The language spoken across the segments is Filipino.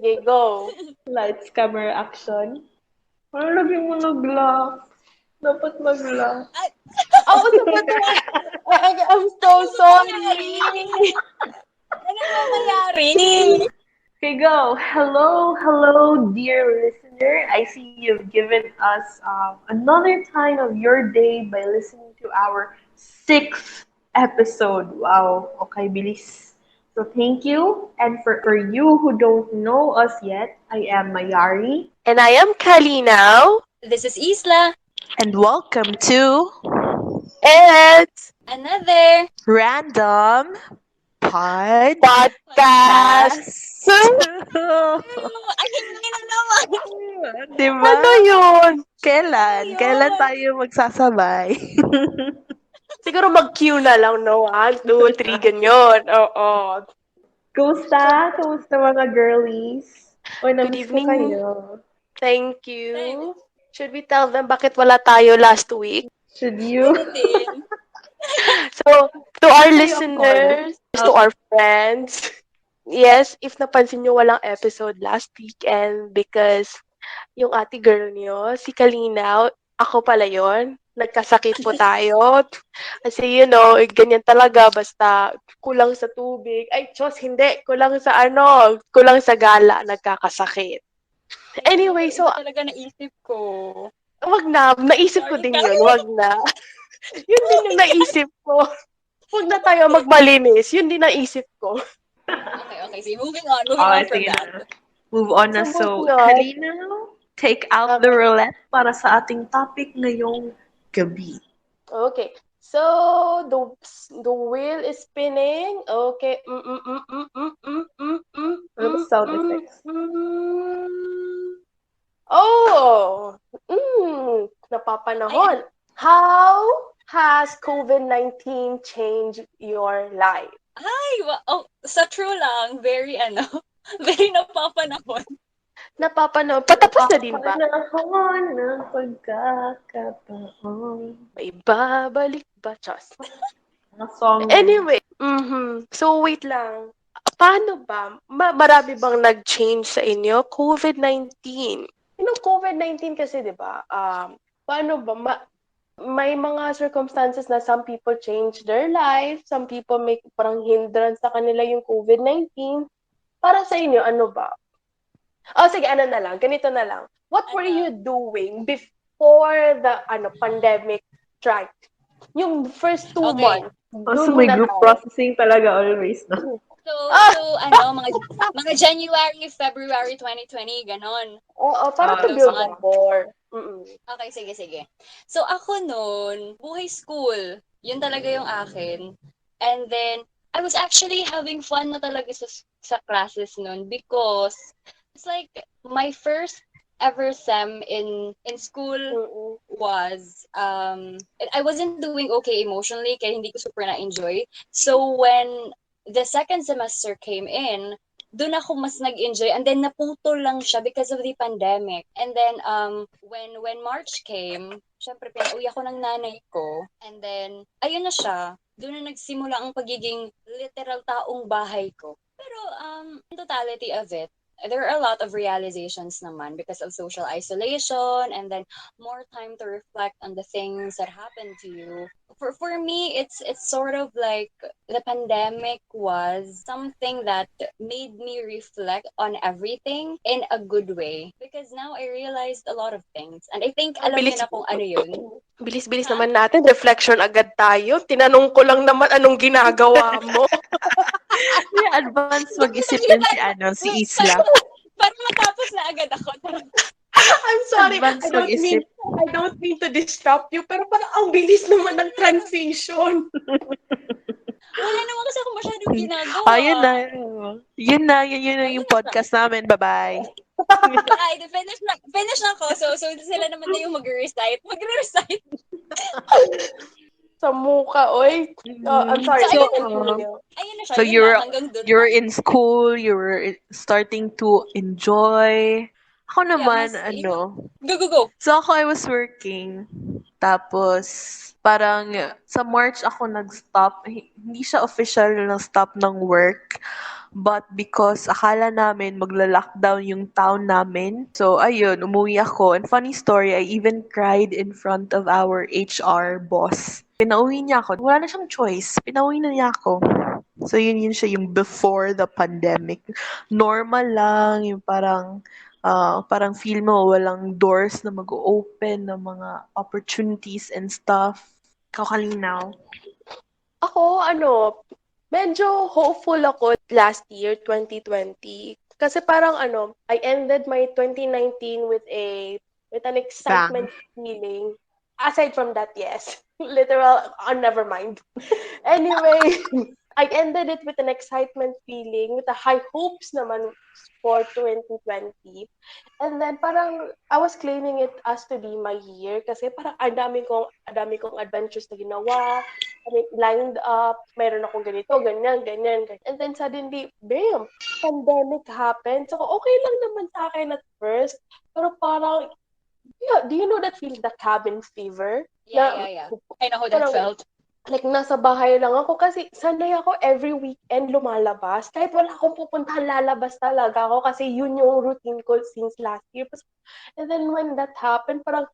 Sige, go. Lights, camera, action. Ano lagi mo nag-laugh? Dapat mag-laugh. Oh, sagot na. I'm so sorry. Ano mamayari? Okay, go. Hello, dear listener. I see you've given us another time of your day by listening to our sixth episode. Wow. Okay, bilis. So thank you. And for you who don't know us yet, I am Mayari. And I am Kali now. This is Isla. And welcome to And Another. Random Pod podcast. Aking na naman. Diba? Ano yun? Kailan? Ayun. Kailan tayo magsasabay? Siguro mag-cue na lang, no? 1, 2, 3, ganyan. Oo. Kumusta? Kumusta mga girlies? Oy, Good namiss ko evening. kayo. Thank you. Should we tell them bakit wala tayo last week? Should you? Ano din? So, to our Kayo, listeners, to our friends, yes, if napansin nyo, walang episode last weekend because yung ate girl nyo, si Kalinaw, ako pala yon. Nagkasakit po tayo. Kasi, ganyan talaga, basta kulang sa tubig. Ay, Diyos, hindi. Kulang sa gala, nagkakasakit. Anyway, so, Ito talaga naisip ko. wag na. Naisip ko din yun. Wag na. Yun din yung naisip ko. Huwag na tayo magmalinis. Yun din naisip ko. Okay. Sige, moving on from Sige that. na. Move on na. So, So, Karina, take out the roulette para sa ating topic ngayong gabi. Okay. So, the wheel is spinning. Okay. Ano ba sound effects? Oh! Napapanahon. How has COVID-19 changed your life? Ay, sa true lang, very very napapanahon. Napapanahon. Patapos na din ba? Panahon ng pagkakataon. May babalik ba? Diyos. Mga song. Anyway, so wait lang. Paano ba? Marami bang nag-change sa inyo? COVID-19. COVID-19 kasi, di ba? Paano ba? May mga circumstances na some people change their life, some people may parang hindrance sa kanila yung COVID-19. Para sa inyo, ano ba? Sige, ganito na lang. What were you doing before the pandemic struck? Yung first 2 months. So may group processing talaga always, no? So mga January, February 2020, ganon. Oo, para to build rapport. Okay, sige. So ako noon, buhay school. Yun talaga yung akin. And then, I was actually having fun na talaga sa classes noon because it's like my first ever sem in school was I wasn't doing okay emotionally kaya hindi ko super na-enjoy. So when the second semester came in, doon ako mas nag-enjoy and then naputol lang siya because of the pandemic. And then when March came, syempre pinauwi ako ng nanay ko and then ayun na siya. Doon na nagsimula ang pagiging literal taong bahay ko. Pero in totality of it, there are a lot of realizations naman because of social isolation and then more time to reflect on the things that happened to you. For me, it's sort of like the pandemic was something that made me reflect on everything in a good way because now I realized a lot of things and I think alam niyo na kung ano yun. Bilis-bilis naman natin. Reflection agad tayo. Tinanong ko lang naman anong ginagawa mo. May advance mag-isip din si Isla. Parang matapos na agad ako. I'm sorry. Advance mag-isip. I don't mean to disrupt you, pero parang ang bilis naman ng transition. Wala naman kasi ako masyadong ginagawa. Yun na yung podcast namin. Bye-bye. Ay, finish na ko. So sila naman na yung mag-recite. Sa mukha, oy. I'm sorry. Ayun na siya. So hanggang doon. you're in school, you were starting to enjoy. Ako naman, Go. So ako, I was working. Tapos, parang sa March ako nag-stop. Hindi siya official na stop ng work. But because akala namin magla-lockdown yung town namin, so ayun, umuwi ako. And funny story, I even cried in front of our HR boss. Pinauwi niya ako. Wala na siyang choice. Pinauwi na niya ako. So yun siya yung before the pandemic. Normal lang, yung parang feel mo walang doors na mag-open ng mga opportunities and stuff. Kakalinaw. Ako, medyo hopeful ako last year, 2020. Kasi parang I ended my 2019 with an Bang. excitement feeling. Aside from that, yes. Literal, never mind. Anyway, I ended it with an excitement feeling, with a high hopes naman for 2020. And then parang I was claiming it as to be my year kasi parang ang dami kong adventures na ginawa. I mean, lined up, mayroon akong ganito, ganyan, ganyan, ganyan. And then suddenly, bam, pandemic happened. So, okay lang naman sa akin at first. Pero parang, yeah, do you know that feeling, the cabin fever? Yeah, Na yeah, yeah. I know how that parang, felt. like, nasa bahay lang ako kasi sanay ako every weekend lumalabas. Kahit wala akong pupuntahan, lalabas talaga ako kasi yun yung routine ko since last year. And then when that happened, parang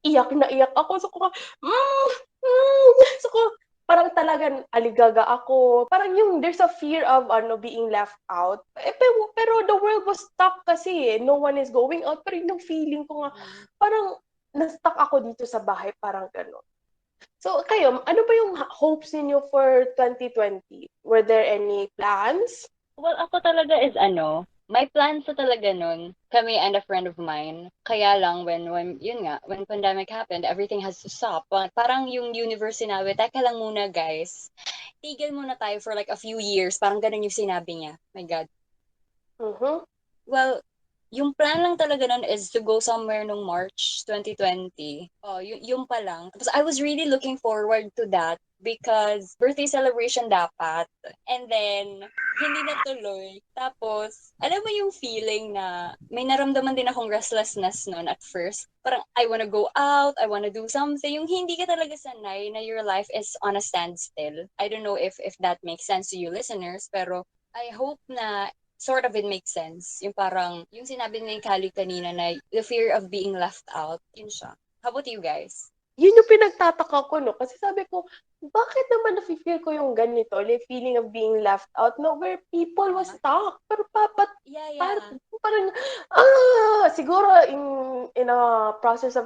iyak na iyak ako. So, ko, so, parang talagang aligaga ako. Parang yung there's a fear of being left out. Pero the world was stuck kasi eh. No one is going out. Pero yung feeling ko nga, parang na-stuck ako dito sa bahay. Parang gano'n. So, kayo, ano ba yung hopes ninyo for 2020? Were there any plans? Well, ako talaga is may plans na talaga nun, kami and a friend of mine. Kaya lang, yun nga, when pandemic happened, everything has to stop. Parang yung universe sinabi, teka lang muna guys, tigil muna tayo for like a few years. Parang ganun yung sinabi niya. My God. Mm-hmm. Well, yung plan lang talaga nun is to go somewhere nung March 2020. Oh, yung pa lang. Tapos I was really looking forward to that because birthday celebration dapat. And then, hindi natuloy. Tapos, alam mo yung feeling na may naramdaman din akong restlessness nun at first. Parang, I wanna go out, I wanna do something. Yung hindi ka talaga sanay na your life is on a standstill. I don't know if that makes sense to you listeners, pero I hope na sort of it makes sense. Yung parang, yung sinabi ni Kali kanina na the fear of being left out, yun siya. How about you guys? Yun yung pinagtataka ko, no? Kasi sabi ko, bakit naman nafe-feel ko yung ganito, like feeling of being left out, no? Where people was stuck. Pero Yeah, yeah. parang, siguro in a process of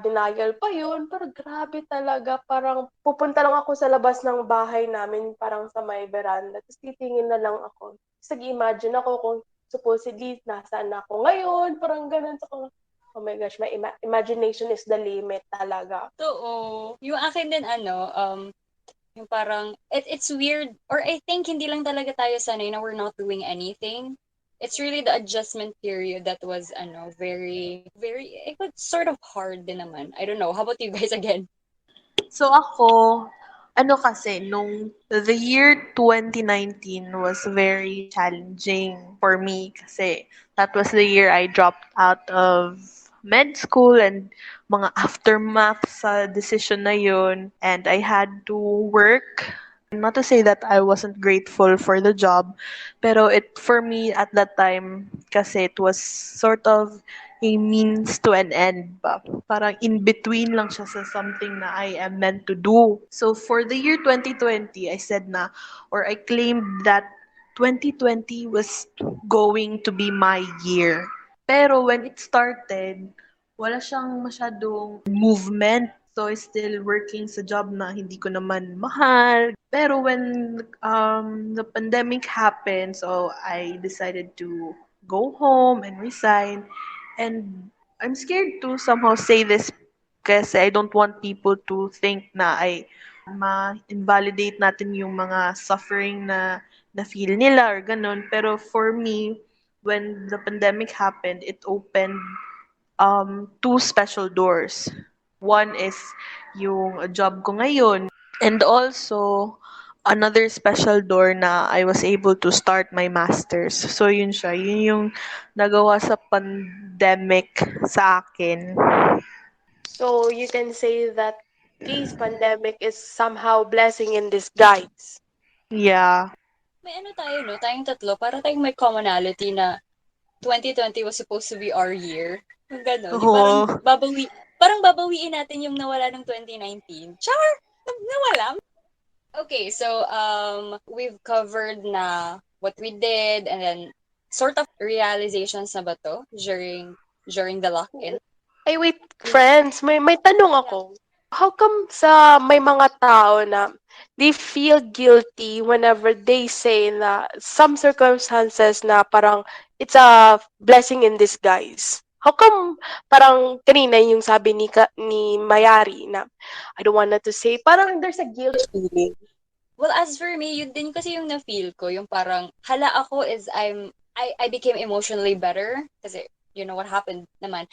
denial pa yun, pero grabe talaga, parang pupunta lang ako sa labas ng bahay namin, parang sa may veranda, tapos titingin na lang ako. Tapos nag-imagine ako kung supposedly nasaan ako ngayon, parang ganun. So, oh my gosh, my imagination is the limit talaga. Totoo. Yung akin din yung parang, it's weird, or I think hindi lang talaga tayo sanay na we're not doing anything. It's really the adjustment period that was, very, very, it was sort of hard din naman. I don't know. How about you guys again? So ako, ano kasi, nung the year 2019 was very challenging for me kasi that was the year I dropped out of med school and mga aftermath sa decision na yun. And I had to work. Not to say that I wasn't grateful for the job, pero for me at that time, kasi it was sort of a means to an end ba? Parang in between lang siya sa something na I am meant to do. So for the year 2020, I said na, or I claimed that 2020 was going to be my year. Pero when it started, wala siyang masyadong movement. So, I still working sa job na hindi ko naman mahal. Pero when the pandemic happened, so I decided to go home and resign. And I'm scared to somehow say this kasi I don't want people to think na ay ma-invalidate natin yung mga suffering na feel nila or ganun. Pero for me, when the pandemic happened, it opened two special doors. One is yung job ko ngayon. And also, another special door na I was able to start my master's. So, yun siya. Yun yung nagawa sa pandemic sa akin. So you can say that this pandemic is somehow blessing in disguise. Yeah. May ano tayo, no? Tayong tatlo, para tayong may commonality na 2020 was supposed to be our year. Yung gano'n. Di Oo. parang babawiin natin yung nawala ng 2019. Char! Nawala. Okay, so we've covered na what we did and then sort of realizations na ba to during the lock-in. Ay, wait, friends, may tanong ako. How come sa may mga tao na they feel guilty whenever they say na some circumstances na parang it's a blessing in disguise? How come parang kanina yung sabi ni Mayari na I don't want to say, parang there's a guilt feeling. Well, as for me, yun din kasi yung na-feel ko, yung parang hala ako is I became emotionally better kasi you know what happened naman.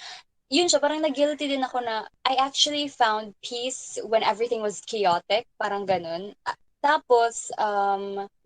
Yun siya, parang na-guilty din ako na I actually found peace when everything was chaotic, parang ganun. Tapos,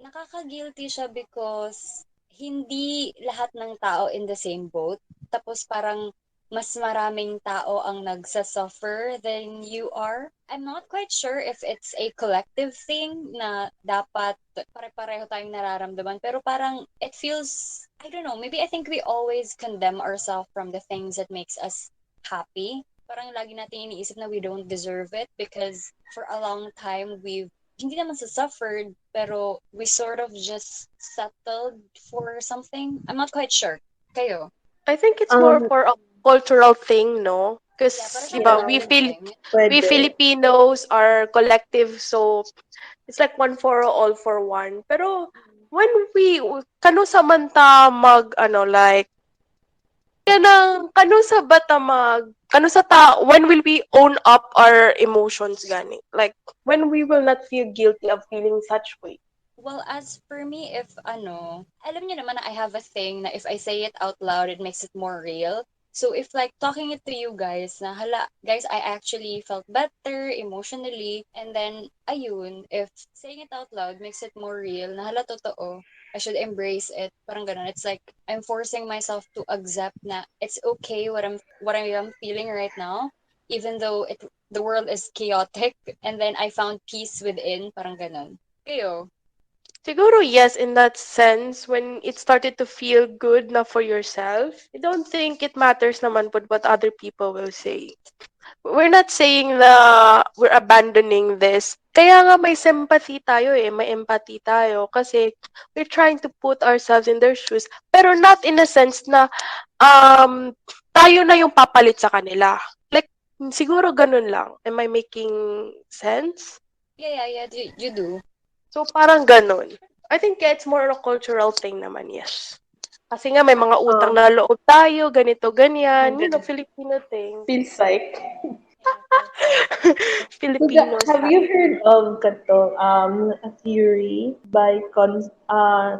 nakaka-guilty siya because hindi lahat ng tao in the same boat. Tapos parang mas maraming tao ang nagsasuffer than you are. I'm not quite sure if it's a collective thing na dapat pare-pareho tayong nararamdaman. Pero parang it feels, I don't know, maybe I think we always condemn ourselves from the things that makes us happy. Parang lagi natin iniisip na we don't deserve it because for a long time we've hindi naman sa suffered, pero we sort of just settled for something. I'm not quite sure. Kayo? I think it's more Um, for a cultural thing, no? Yeah, para Because, di siyang ba, yeah, culture thing. we pwede. Filipinos are collective, so it's like one for all for one. Pero when we kano samanta mag ano like kano sa bata mag kano sa ta when will we own up our emotions gani? Like when we will not feel guilty of feeling such way. Well, as for me, if ano, alam niyo naman na I have a thing na if I say it out loud, it makes it more real. So if like talking it to you guys na hala, guys, I actually felt better emotionally and then ayun, if saying it out loud makes it more real na hala totoo, I should embrace it. Parang ganun. It's like I'm forcing myself to accept na it's okay what I am feeling right now, even though the world is chaotic and then I found peace within, parang ganun. Kayo? Siguro yes, in that sense, when it started to feel good na for yourself, I don't think it matters naman what other people will say. We're not saying na we're abandoning this. Kaya nga may sympathy tayo eh, may empathy tayo kasi we're trying to put ourselves in their shoes, pero not in a sense na um, tayo na yung papalit sa kanila. Like, siguro ganun lang. Am I making sense? Yeah, you do. So, parang ganun. I think it's more a cultural thing naman, yes. Kasi nga may mga utang Um, na loob tayo, ganito, ganyan. You know, ganun. Filipino thing. Feels like. So, Filipino have style. you heard of kato, a theory by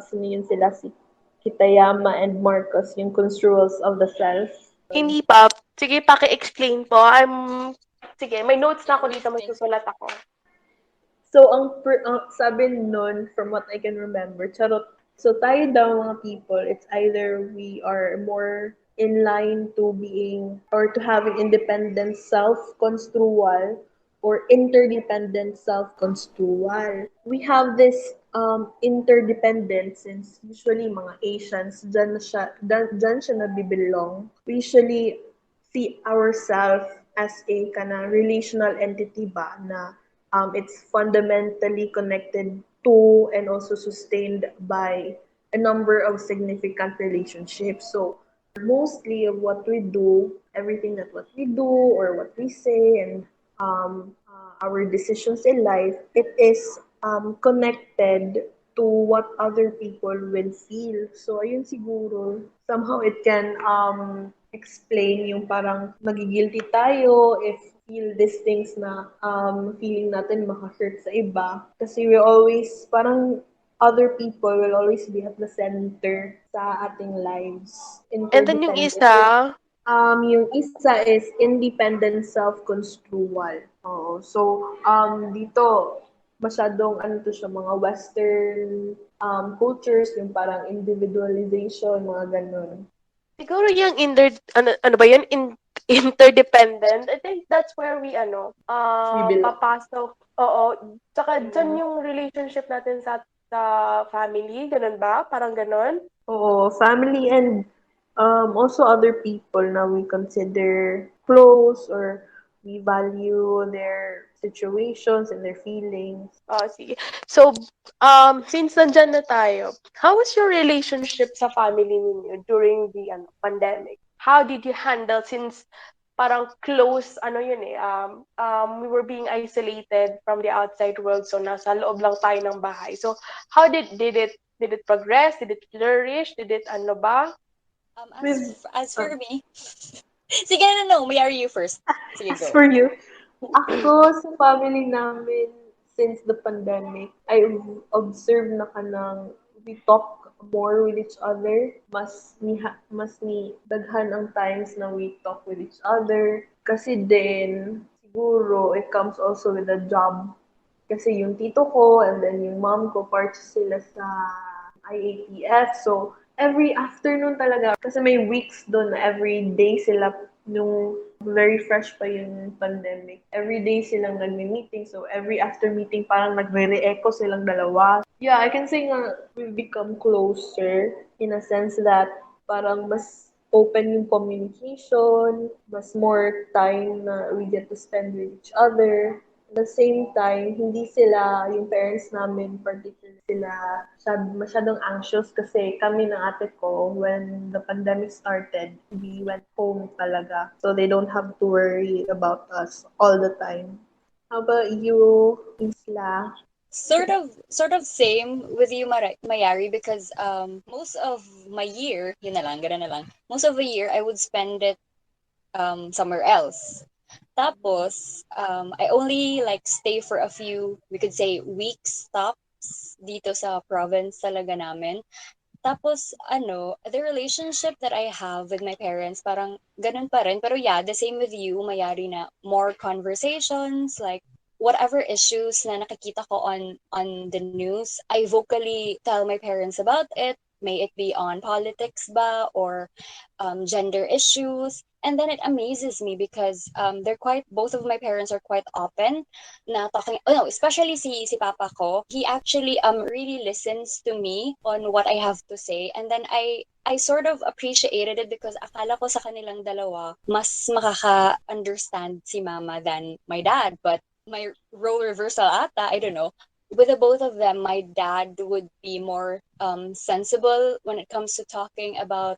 sino yun sila, si Kitayama and Marcos, yung construals of the self? Hindi pa. Sige, paki-explain po. Sige, may notes na ako dito, may Explain. susulat ako. So, ang sabi nun, from what I can remember, charot. So, tayo daw mga people, it's either we are more in line to being or to having independent self-construal or interdependent self-construal. We have this interdependence since usually mga Asians, dyan siya nabibilong. We usually see ourselves as a kana relational entity ba na it's fundamentally connected to and also sustained by a number of significant relationships. So mostly of what we do, everything that what we do or what we say and our decisions in life, it is connected to what other people will feel. So, ayun siguro, somehow it can explain yung parang magigilty tayo if feel these things na feeling natin maka-hurt sa iba. Kasi we always, parang other people will always be at the center sa ating lives. And then yung Interdependent. isa, Yung isa is independent self-construal. Oo. So, dito, masyadong ano to siya, mga Western cultures, yung parang individualization, mga ganun. siguro yung ano ba yun? Interdependent. I think that's where we, We belong. papasok. Oo. Tsaka dyan yung relationship natin sa sa family, ganun ba? Parang ganun? Oo, family and also other people na we consider close or we value their situations and their feelings. Oh, sige. So, since nandyan na tayo, how was your relationship sa family ninyo during the pandemic? How did you handle since parang close, yun eh, we were being isolated from the outside world, so nasa loob lang tayo ng bahay. So, how did it progress? Did it flourish? Did it ano ba? With As uh, for me, sige na, no, may are you first. Sige, as go. for you, ako sa family namin since the pandemic, I observed na kanang we talk more with each other. Mas ni daghan ang times na we talk with each other. Kasi din, siguro, it comes also with a job. Kasi yung tito ko and then yung mom ko, part sila sa IATF. So, every afternoon talaga, kasi may weeks doon na every day sila, nung very fresh pa yung pandemic. Every day silang nagme-meeting. So, every after meeting, parang nagre-re-echo silang dalawa. Yeah, I can say nga, we've become closer in a sense that parang mas open yung communication, mas more time na we get to spend with each other. At the same time, hindi sila, yung parents namin, particularly sila, masyadong anxious kasi kami ng ate ko, when the pandemic started, we went home talaga. So they don't have to worry about us all the time. How about you, Isla? Sort of same with you, Mayari, because most of my year, yun na lang, ganun na lang. Most of the year, I would spend it somewhere else. Tapos, I only like stay for a few, we could say, weeks tops dito sa province talaga namin. Tapos, the relationship that I have with my parents, parang ganun pa rin. Pero yeah, the same with you, Mayari, na more conversations, like, whatever issues na nakikita ko on the news, I vocally tell my parents about it. May it be on politics ba or gender issues. And then it amazes me because both of my parents are quite open na talking, oh no, especially si Papa ko. He actually really listens to me on what I have to say. And then I sort of appreciated it because akala ko sa kanilang dalawa, mas makaka-understand si Mama than my dad. But my role reversal ata, I don't know. With the both of them, my dad would be more sensible when it comes to talking about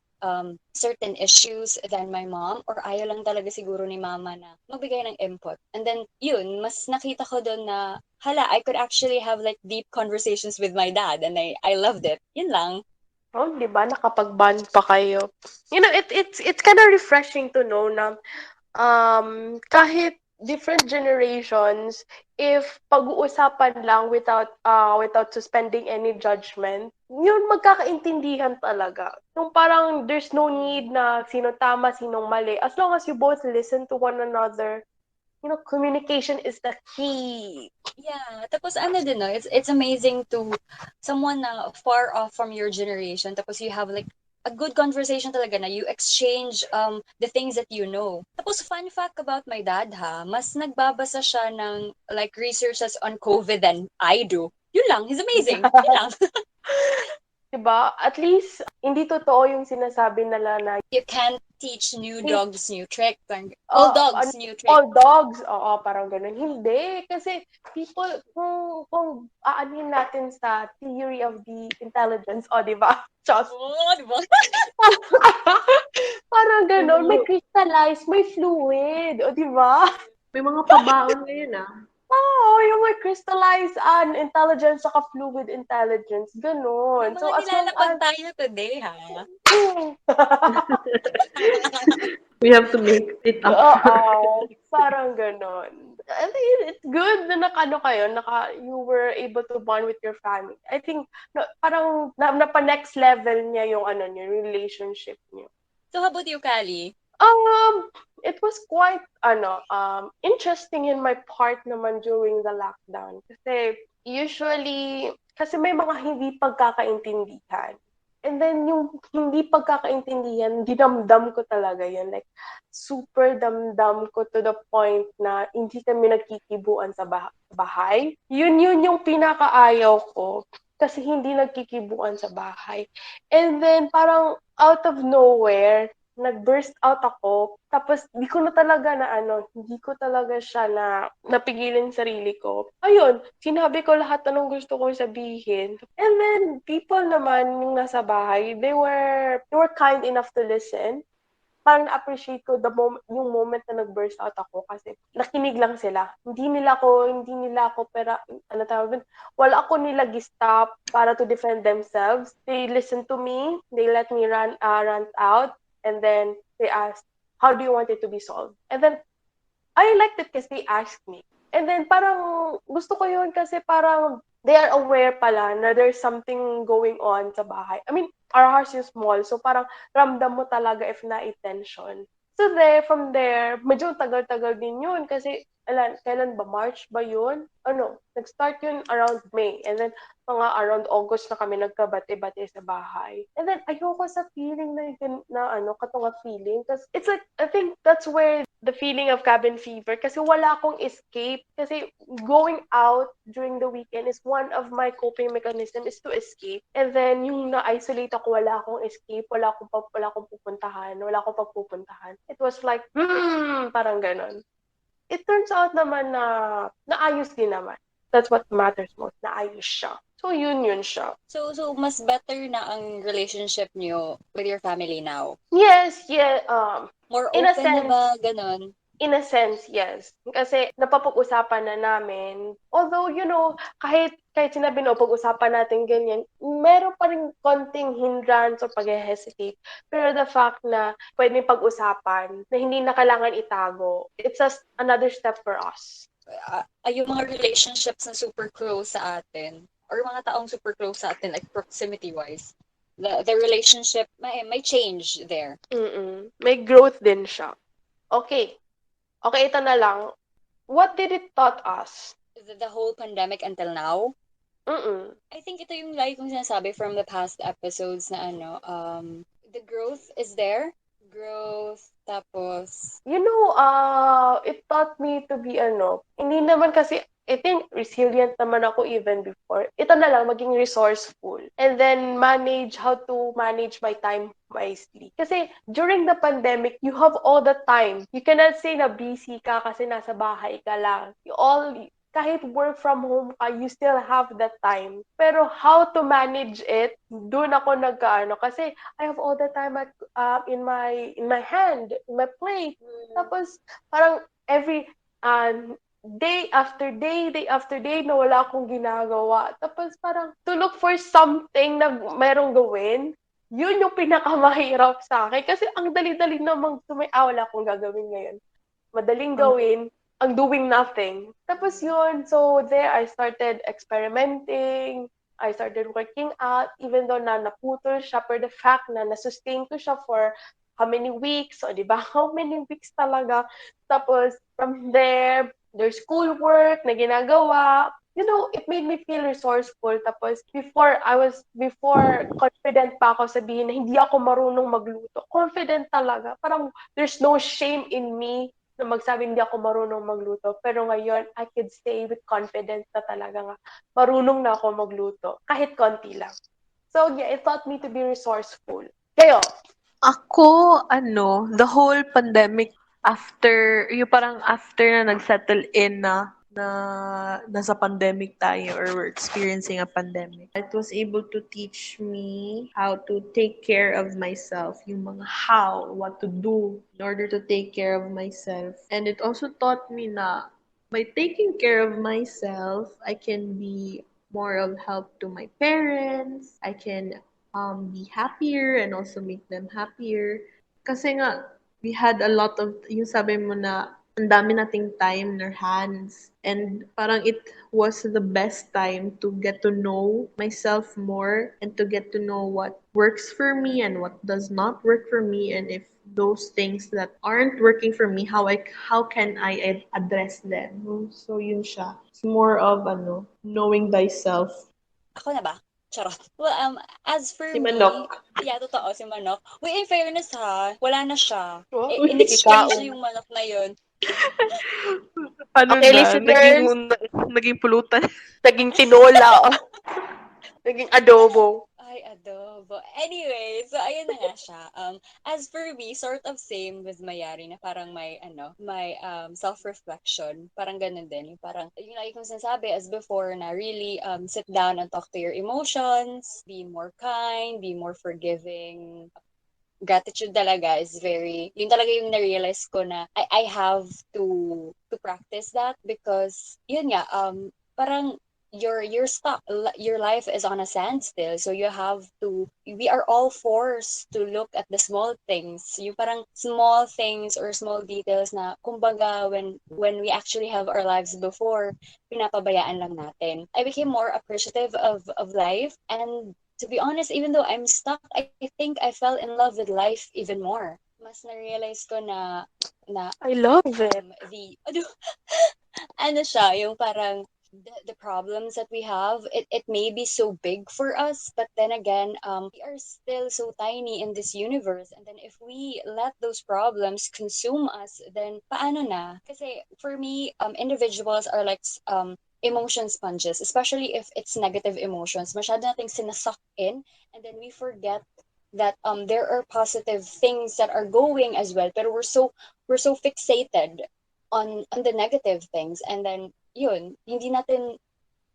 certain issues than my mom, or ayaw lang talaga siguro ni mama na magbigay ng input. And then, yun, mas nakita ko doon na, hala, I could actually have like deep conversations with my dad and I loved it. Yun lang. Oh, 'di ba nakapag-bond pa kayo? It's kind of refreshing to know na kahit different generations, if pag-uusapan lang without suspending any judgment, yun magkakaintindihan talaga. Yung parang there's no need na sino tama, sinong mali. As long as you both listen to one another, communication is the key. Yeah, tapos din no, it's amazing to someone na far off from your generation, tapos you have like a good conversation talaga na you exchange the things that you know. Tapos fun fact about my dad ha, mas nagbabasa siya ng like researches on COVID than I do. Yun lang, he's amazing. Yun lang. Diba? At least, hindi totoo yung sinasabi nila na You can't teach new dogs new trick. All oh, dogs new trick. all dogs, oo, parang ganun. Hindi, kasi people, kung aanin natin sa theory of the intelligence, di ba? Just, Oh, di ba? parang May ganun, may mga, crystallized, may fluid, di ba? may mga pabaon ngayon ah. Oo, yung may crystallized intelligence saka fluid intelligence, May ganun. mga So, as long nilalapag as, tayo today ha. We have to make it up oo, for parang gano'n. I think it's good na you were able to bond with your family. I think, parang, napa-next level niya yung yung relationship niyo. So how about you, Kali? It was quite, interesting in my part naman during the lockdown. Kasi, usually, kasi may mga hindi pagkakaintindihan. And then, yung hindi pagkakaintindihan, dinamdam ko talaga yun. Like, super damdam ko to the point na hindi kami nagkikibuan sa bahay. Yun yung pinakaayaw ko. kasi hindi nagkikibuan sa bahay. And then, parang out of nowhere, nag-burst out ako. Tapos, hindi ko talaga siya napigilan yung sarili ko. Ayun, sinabi ko lahat anong gusto kong sabihin. And then, people naman yung nasa bahay, they were kind enough to listen. Parang na-appreciate ko yung moment na nag-burst out ako kasi nakinig lang sila. Hindi nila ako, pero ano tawag dun, wala ako nila stop para to defend themselves. They listened to me, they let me rant out, and then they asked, how do you want it to be solved? And then I liked it kasi they asked me. And then parang gusto ko yun kasi parang they are aware pala na there's something going on sa bahay. I mean, our house is small, so parang ramdam mo talaga if na-tension. So from there, medyo tagal-tagal din yun kasi kailan ba? March ba yun? Nag-start yun around May. And then mga around August na kami nagkabate-bate sa bahay. And then ayoko sa feeling katunga feeling. Kasi it's like, I think that's where the feeling of cabin fever kasi wala akong escape. Kasi going out during the weekend is one of my coping mechanism is to escape. And then yung na-isolate ako, wala akong escape, wala akong pupuntahan, wala akong pagpupuntahan. It was like, parang ganon. It turns out naman na naayos din naman. That's what matters most, naayos siya. So yun siya. So mas better na ang relationship niyo with your family now? Yes, More in a open na sense, ba? Ganon? in a sense, yes. Kasi napapag-usapan na namin. Although, kahit sinabi na pag-usapan natin ganyan, meron pa rin konting hindrance o pag-hesitate. Pero the fact na pwedeng pag-usapan, na hindi na kailangan itago, it's just another step for us. Yung mga relationships na super close sa atin, or mga taong super close sa atin, like proximity-wise, the relationship may change there. May growth din siya. Okay, ito na lang. What did it taught us? The whole pandemic until now? I think ito yung lagi kong sinasabi from the past episodes na the growth is there. Growth, tapos... It taught me to be, hindi naman kasi, I think, resilient naman ako even before. Ito na lang, maging resourceful. And then, how to manage my time wisely. Kasi, during the pandemic, you have all the time. You cannot say na busy ka kasi nasa bahay ka lang. Kahit work from home ka, you still have that time. Pero how to manage it, doon ako kasi I have all the time in my hand, in my plate. Tapos parang every day after day na wala akong ginagawa. Tapos parang to look for something na merong gawin, yun yung pinakamahirap sa akin. Kasi ang dali-dali namang wala akong gagawin ngayon. Madaling gawin, ang doing nothing. Tapos yun, so there I started experimenting, I started working out, even though naputol siya, for the fact na nasustain ko siya for how many weeks, o di ba? How many weeks talaga. Tapos from there, there's schoolwork na ginagawa. It made me feel resourceful. Tapos before confident pa ako sabihin na hindi ako marunong magluto. Confident talaga. Parang there's no shame in me na magsabi hindi ako marunong magluto. Pero ngayon, I could say with confidence na talaga nga, marunong na ako magluto. Kahit konti lang. So yeah, it taught me to be resourceful. Kayo? Ako, the whole pandemic yung parang after na nagsettle in na nasa pandemic tayo or we're experiencing a pandemic. It was able to teach me how to take care of myself, yung mga what to do in order to take care of myself. And it also taught me na by taking care of myself, I can be more of help to my parents. I can be happier and also make them happier. Kasi nga, we had a lot of, yung sabi mo na, ang dami nating time in our hands. And parang it was the best time to get to know myself more and to get to know what works for me and what does not work for me. And if those things that aren't working for me, how can I address them? So yun siya. It's more of knowing thyself. Ako na ba? Charot. Well, as for Si me, Manok. yeah, totoo, si Manok. In fairness ha, wala na siya. Uy, In-exchange ikaw. yung manok na yun. Okay, listeners. naging pulutan. Naging tinola. Naging adobo. Ay, adobo. Anyway, so ayun na nga siya. As for me, sort of same with Mayari na parang may self-reflection. Parang ganun din. Yung parang, yung lagi kong sinasabi as before na really sit down and talk to your emotions, be more kind, be more forgiving. Gratitude talaga is yun talaga yung na-realize ko na I have to practice that because yun nga parang you're stuck. Your life is on a standstill, so you have to we are all forced to look at the small things, yung parang small things or small details na kumbaga when we actually have our lives before, pinapabayaan lang natin. I became more appreciative of life, and to be honest, even though I'm stuck, I think I fell in love with life even more. Mas na-realize ko na I love it. ano siya, yung parang the problems that we have, it may be so big for us, but then again, we are still so tiny in this universe. And then if we let those problems consume us, then paano na? Kasi for me, individuals are like emotion sponges, especially if it's negative emotions. Masyado nating sinasuck in, and then we forget that there are positive things that are going as well, pero we're so fixated on the negative things, and then yun, hindi natin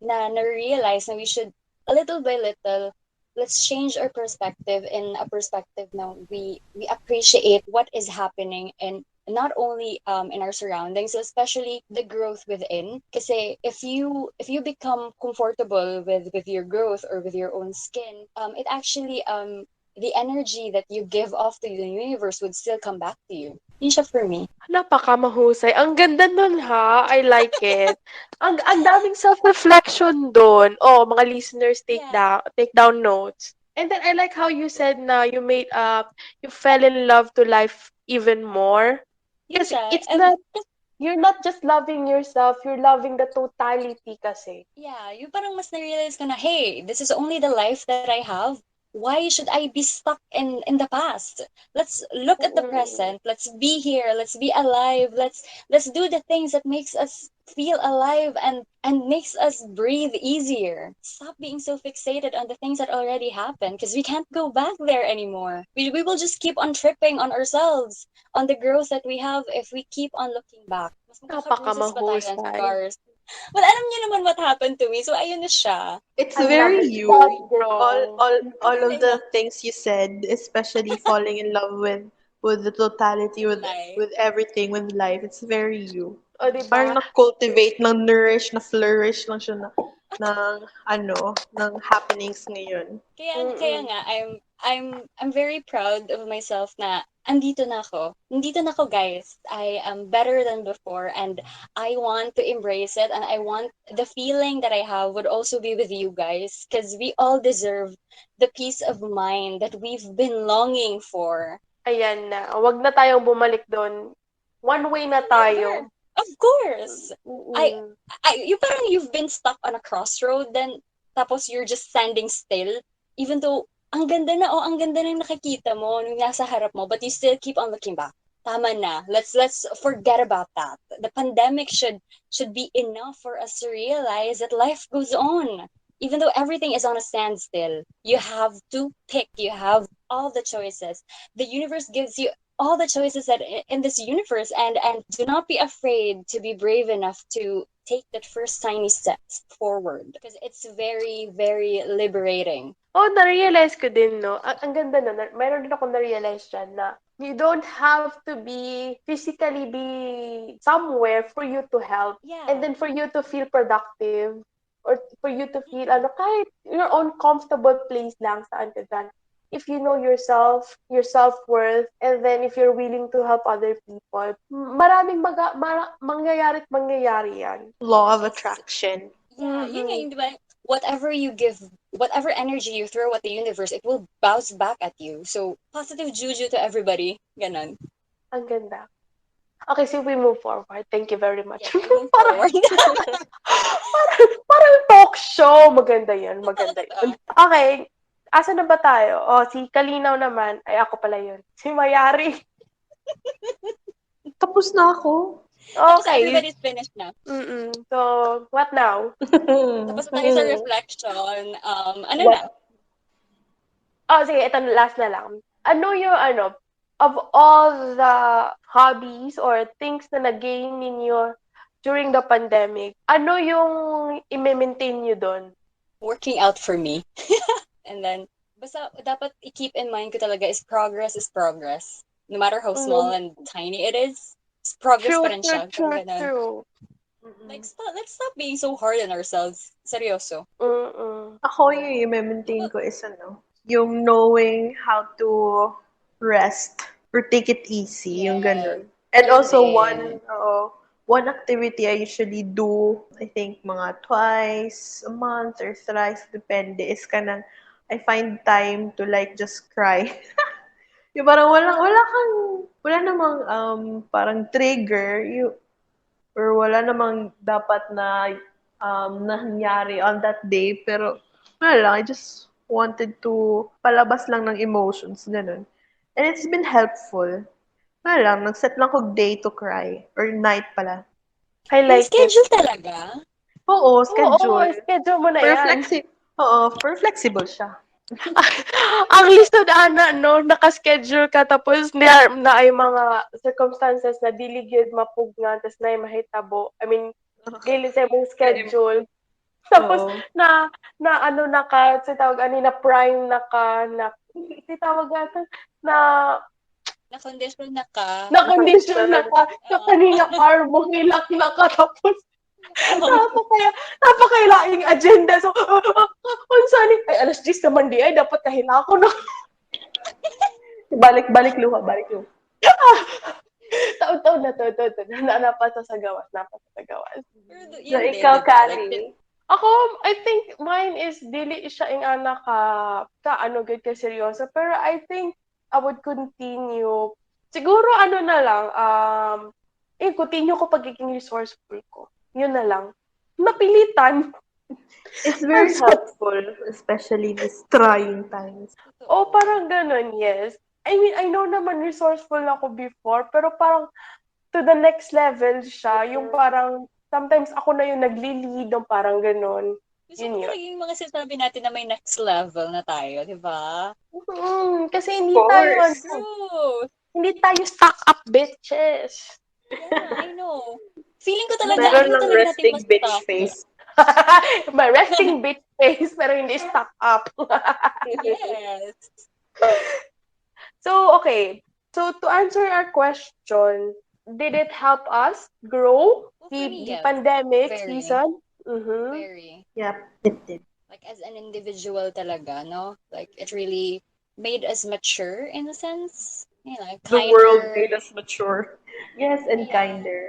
na-realize na we should, a little by little, let's change our perspective in a perspective na we appreciate what is happening, and not only in our surroundings, so especially the growth within. Kasi if you become comfortable with your growth or with your own skin, it actually the energy that you give off to the universe would still come back to you. Yun siya for me. Napakamahusay. Ang ganda nun ha. I like it. Ang daming self-reflection doon. Oh, mga listeners, Yeah. take down notes. And then I like how you said na you fell in love to life even more. Yun Kasi nga. you're not just loving yourself, you're loving the totality kasi. Yeah, yung parang mas na-realize ko na, hey, this is only the life that I have. Why should I be stuck in the past? Let's look at the Mm-mm. present. Let's be here. Let's be alive. Let's do the things that makes us feel alive and makes us breathe easier. Stop being so fixated on the things that already happened because we can't go back there anymore. We will just keep on tripping on ourselves, on the growth that we have if we keep on looking back. Mas magkakabruises pa tayo and Napakamahusay. scars. But alam niyo naman what happened to me. So, ayun na siya. It's I love very it. you. Stop, girl. All of Diba? the things you said, especially falling in love with the totality, With life. with everything, with life. It's very you. O, di Parang ba? na-cultivate, na-nourish, na-flourish lang siya ng happenings ngayon. Kaya Mm-mm. nga, I'm very proud of myself na andito na ako. Nandito na ako, guys. I am better than before, and I want to embrace it, and I want the feeling that I have would also be with you guys because we all deserve the peace of mind that we've been longing for. Ayan na. Wag na tayong bumalik doon. One way na Never. tayo. Of course. I Mm-mm. you parang you've been stuck on a crossroad, then tapos you're just standing still even though ang ganda na nakikita mo nung nasa harap mo, but you still keep on looking back. Tama na. Let's forget about that. The pandemic should be enough for us to realize that life goes on. Even though everything is on a standstill, you have to pick. You have all the choices. The universe gives you all the choices that in this universe, and do not be afraid to be brave enough to take that first tiny steps forward because it's very very liberating. Oh, na-realize ko din, no? Ang ganda na. Mayroon din ako na-realize dyan na you don't have to be physically be somewhere for you to help and Yeah. then for you to feel productive or for you to feel kahit your own comfortable place lang saan ka dyan. If you know yourself, your self-worth, and then if you're willing to help other people, maraming mangyayari at mangyayari yan. Law of Yes. attraction. Yeah, yun nga Mm-hmm. yun, di ba? Whatever you give, whatever energy you throw at the universe, it will bounce back at you. So, positive juju to everybody. Ganon. Ang ganda. Okay, so we move forward. Thank you very much. Yes, we move parang, forward. parang talk show. Maganda yan. Totoo, Maganda totoo. yun. Okay. Asa na ba tayo? Oh, si Kalinaw naman. Ay, ako pala yun. Si Mayari. Tapos na ako. Tapos Okay. everybody's finished na. So, what now? Tapos na tayo sa reflection. Ano na? What? Oh, sige, ito last na lang. Ano yung of all the hobbies or things na nag-gain ninyo during the pandemic, ano yung i-maintain nyo doon? Working out for me. And then, basta dapat i-keep in mind ko talaga is progress is progress. No matter how small and tiny it is, progress pa True, rin true, siya. Parang true, ganun. true. Like, let's stop being so hard on ourselves. Seryoso. Mm-mm. Ako yung i-maintain ko is yung knowing how to rest or take it easy, yung Yes. ganun. And Yun also din. one activity I usually do, I think mga twice a month or thrice, depende, is I find time to like just cry. Yung parang wala namang parang trigger, or wala namang dapat na nangyari on that day, pero wala lang, I just wanted to palabas lang ng emotions, ganun. And it's been helpful. Wala lang, nag-set lang ko day to cry, or night pala. I May like it. schedule talaga. Oo, Oo, schedule. schedule mo na Pero yan. pero flexible siya. Ang lisod, Ana, no? Naka-schedule ka, tapos na ay mga circumstances na diligid mapugna, tapos na ay mahitabo. I mean, dili sa mong schedule. Tapos, Oo. na ka, sa tawag, na prime na ka, si tawag ata, na, Na-condition na ka. na condition na ka, sa Oo. kanina carbo, hilak na ka, tapos, Oo. napakailaing agenda. So, kung saan, ay, alas 10 naman di, ay, dapat kahila ako na. Balik luha, balik luha. Taon-taon na to, napasa sa gawas, Pero So, yun din, ikaw, di ba? Like, Kali. Ako, I think mine is dili siya ing anak ka ano good ka seryoso, pero I think I would continue. Siguro ano na lang, continue ko pagiging resourceful ko. Yun na lang. Napilitan. It's very helpful, especially this trying times. O totoo. parang ganun, yes. I mean, I know naman resourceful ako before, pero parang to the next level siya. Yung parang, sometimes ako na yung nagli-lead, yung parang ganun. Gusto ko Yun yun. talaga yung mga sinasabi natin na may next level na tayo, di ba? Kasi Of hindi tayo, course. True. hindi tayo stuck up bitches. Yeah, I know. Feeling ko talaga, Meron ayaw ng talaga nating resting bitch ma-stop. face. May resting bitch face, pero hindi stuck up. Yes. So, okay. So, to answer our question, did it help us grow Well, for me, the yes. pandemic Very. season? Mm-hmm. Very. Yep, it did. Like, as an individual talaga, no? Like, it really made us mature in a sense. You know, like, The world kinder. made us mature. Yes, and Yeah. kinder.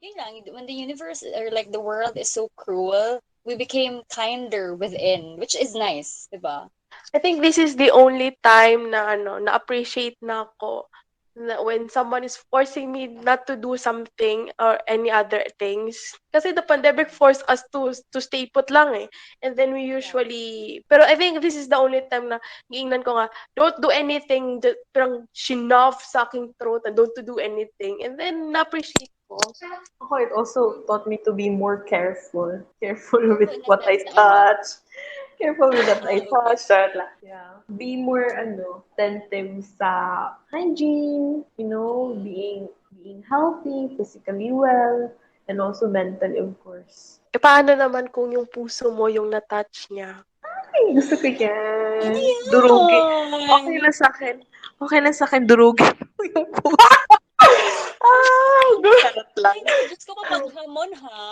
Yun lang, when the universe or like the world is so cruel, we became kinder within, which is nice, diba? I think this is the only time na na-appreciate na ako na when someone is forcing me not to do something or any other things. Kasi the pandemic forced us to stay put lang eh. And then we usually, pero I think this is the only time na giingnan ko nga, don't do anything, parang shinoff sa aking throat na don't to do anything. And then na-appreciate ko. Ako, it also taught me to be more careful. Careful Careful with in the what I sense na ano. touch. Careful with what I Okay. touch. Yeah. Be more, attentive sa hygiene, being healthy, physically well, and also mentally, of course. E paano naman kung yung puso mo yung na-touch niya? Ay, gusto ko Ano yan. Durugi. Okay yan? lang sa akin. Okay lang sa akin, durugi yung puso. Ah, Charot lang. Ay, naku, Diyos ko, mapaghamon, ha?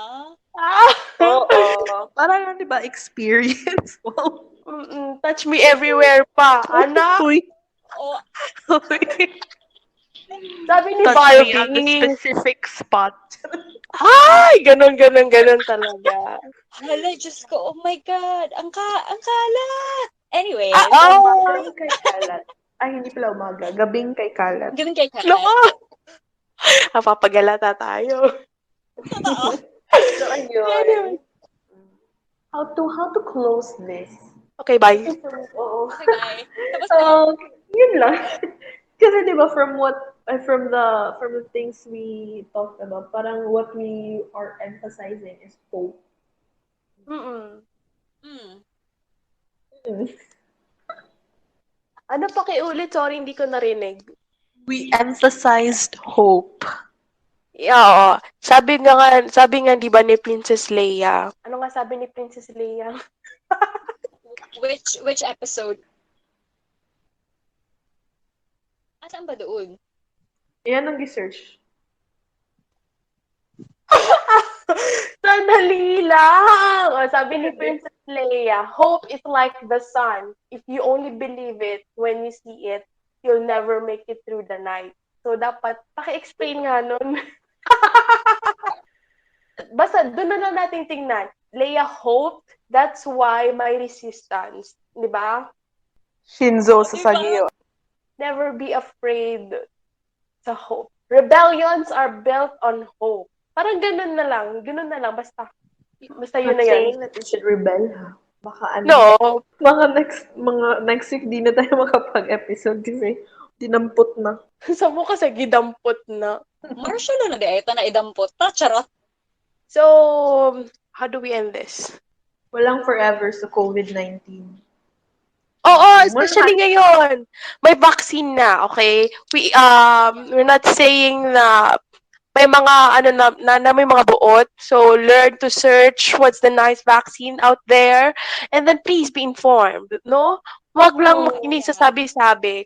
ah. Oo. Para lang, di ba, experience. Wow. Touch me everywhere pa. Anak, Uy. O, Uy. sabi ni Touch me on the Barbie. specific spot. Ay, ganun talaga. hala, Diyos ko, oh my God, ang kalat! Ah, Anyways, oh! Umagang kay kalat. Ay, hindi pala umaga. Gabing kay kalat. gawin kay kalat. Loko! Napapagalata tayo. Totoo. So, Anyway. ayun. How to close this? Okay, bye. Oo. Okay, bye. Tapos na. So, yun lang. Kasi di ba from what from the things we talked about, parang what we are emphasizing is hope. Mm-mm. Hmm. Mm. Ano pakiulit? Sorry, hindi ko narinig. We emphasized hope. Yeah, oo. Sabi nga 'di ba ni Princess Leia. Ano nga sabi ni Princess Leia? Which episode? Saan ba doon? Yan ang research. Sandali lang! O, sabi ni Princess Leia, hope is like the sun. If you only believe it when you see it, you'll never make it through the night. So, dapat, paki-explain nga nun. Basta, doon na lang natin tingnan. Leia hoped, that's why my resistance. Di ba? Shinzo Oh, diba? Sasageo. Never be afraid sa hope. Rebellions are built on hope. Parang ganun na lang. Ganun na lang. Basta yun Not na yun. saying that we should rebel, ha? Baka No. next week di na tayo makapag-episode kasi dinampot na. Sa mo kasi gidampot na. Martial na di ay na idampot. Ta, charot. So, how do we end this? Walang forever sa COVID-19. Oo, especially ngayon. May vaccine na, okay? We're not saying na may mga may mga buot. So learn to search what's the nice vaccine out there, and then please be informed, no? Wag lang makinig sa sabi-sabi.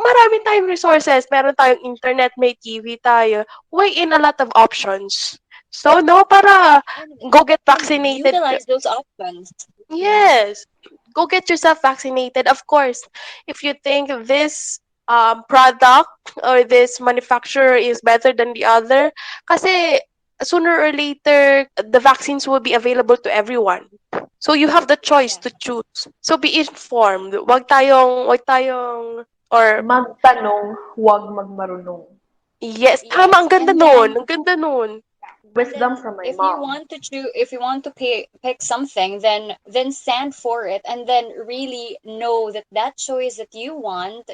Marami tayong resources. Meron tayong internet, may TV tayo. Weigh in a lot of options. So, no, para go get vaccinated. Utilize those options. Yes. Go get yourself vaccinated. Of course, if you think this product or this manufacturer is better than the other, kasi sooner or later, the vaccines will be available to everyone. So you have the choice to choose. So be informed. Or Magtanong, huwag magmarunong. yes, Yes, tama, ang ganda and nun. then- Ang ganda nun. Wisdom from my if you mom. want to if you want to pick something, then stand for it, and then really know that that choice that you want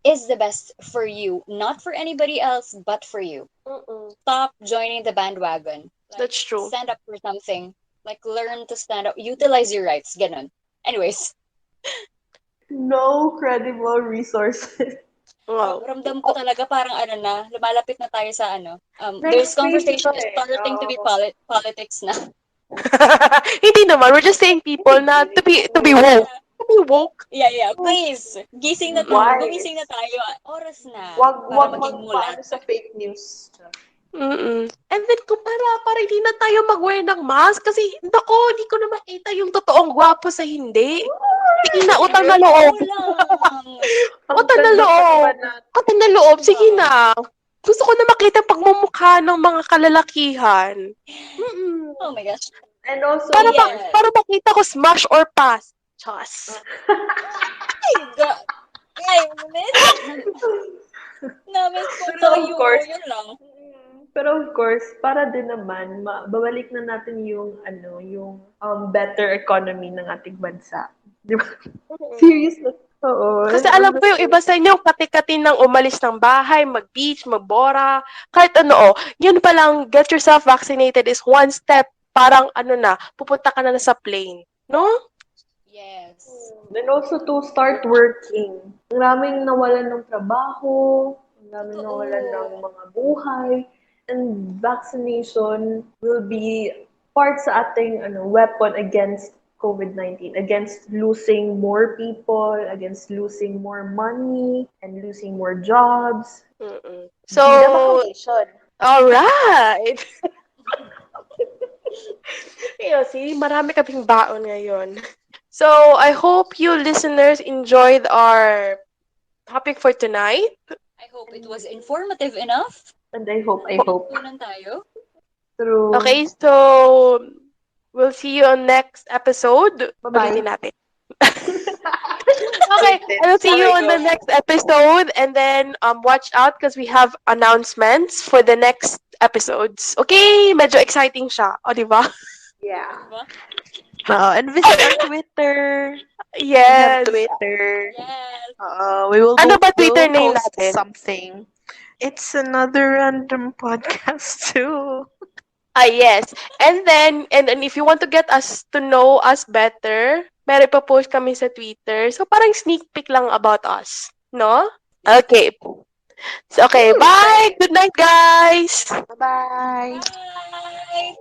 is the best for you, not for anybody else, but for you. Mm-mm. Stop joining the bandwagon. That's true. Stand up for something. Like, learn to stand up. Utilize your rights. Ganon. Anyways, No credible resources. Wow. ramdam ko talaga parang na, lumalapit na tayo sa Next this conversation week is ito eh. starting to be politics na. Hindi naman. We're just saying people na to be woke. To be woke. Yeah, please. Gising na tayo. Wise. Gumising na tayo. Oras na. Wag Para maging mulat. magpaano sa fake news. Mm-mm. And then, para hindi na tayo mag-wear ng mask kasi, nako, hindi ko na makita yung totoong gwapo sa hindi. Sige na, utang na loob. Lang. Utang na loob. Utang na loob. Sige na. Gusto ko na makita pagmumukha ng mga kalalakihan. Mm-mm. Oh my gosh. And also, Para makita ko smash or pass. Chas. Ay, Namiss ko Pero of tayo. course, Yun lang. pero of course, para din naman, babalik na natin yung, yung better economy ng ating bansa. Di ba? Serious na. Oo. Kasi alam ko yung iba sa inyo, kati-kati nang umalis ng bahay, mag-beach, magbora, kahit ano, yun pa lang, get yourself vaccinated is one step, parang pupunta ka na sa plane. No? Yes. And also to start working. Ang daming nawalan ng trabaho, ang daming nawalan ng mga buhay, and vaccination will be part sa ating weapon against COVID-19, against losing more people, against losing more money, and losing more jobs. Mm-mm. Be the vaccination. Alright! See, marami kaming baon ngayon. So, I hope you listeners enjoyed our topic for tonight. I hope it was informative enough. And I hope. Tunan tayo. True. Okay, so we'll see you on next episode. Bye-bye. Ulitin natin. Okay, I'll see you on the next episode, and then watch out because we have announcements for the next episodes. Okay, medyo exciting siya. O, di ba? Yeah. Diba? And visit our Twitter. Yes. We have Twitter. Yes. We will Ano ba Twitter we'll name post natin? something. It's another random podcast too. Ah, yes. And then if you want to get us to know us better, may post kami sa Twitter. So parang sneak peek lang about us, no? Okay. So, okay, Woo! bye. Good night, guys. Bye bye. Bye!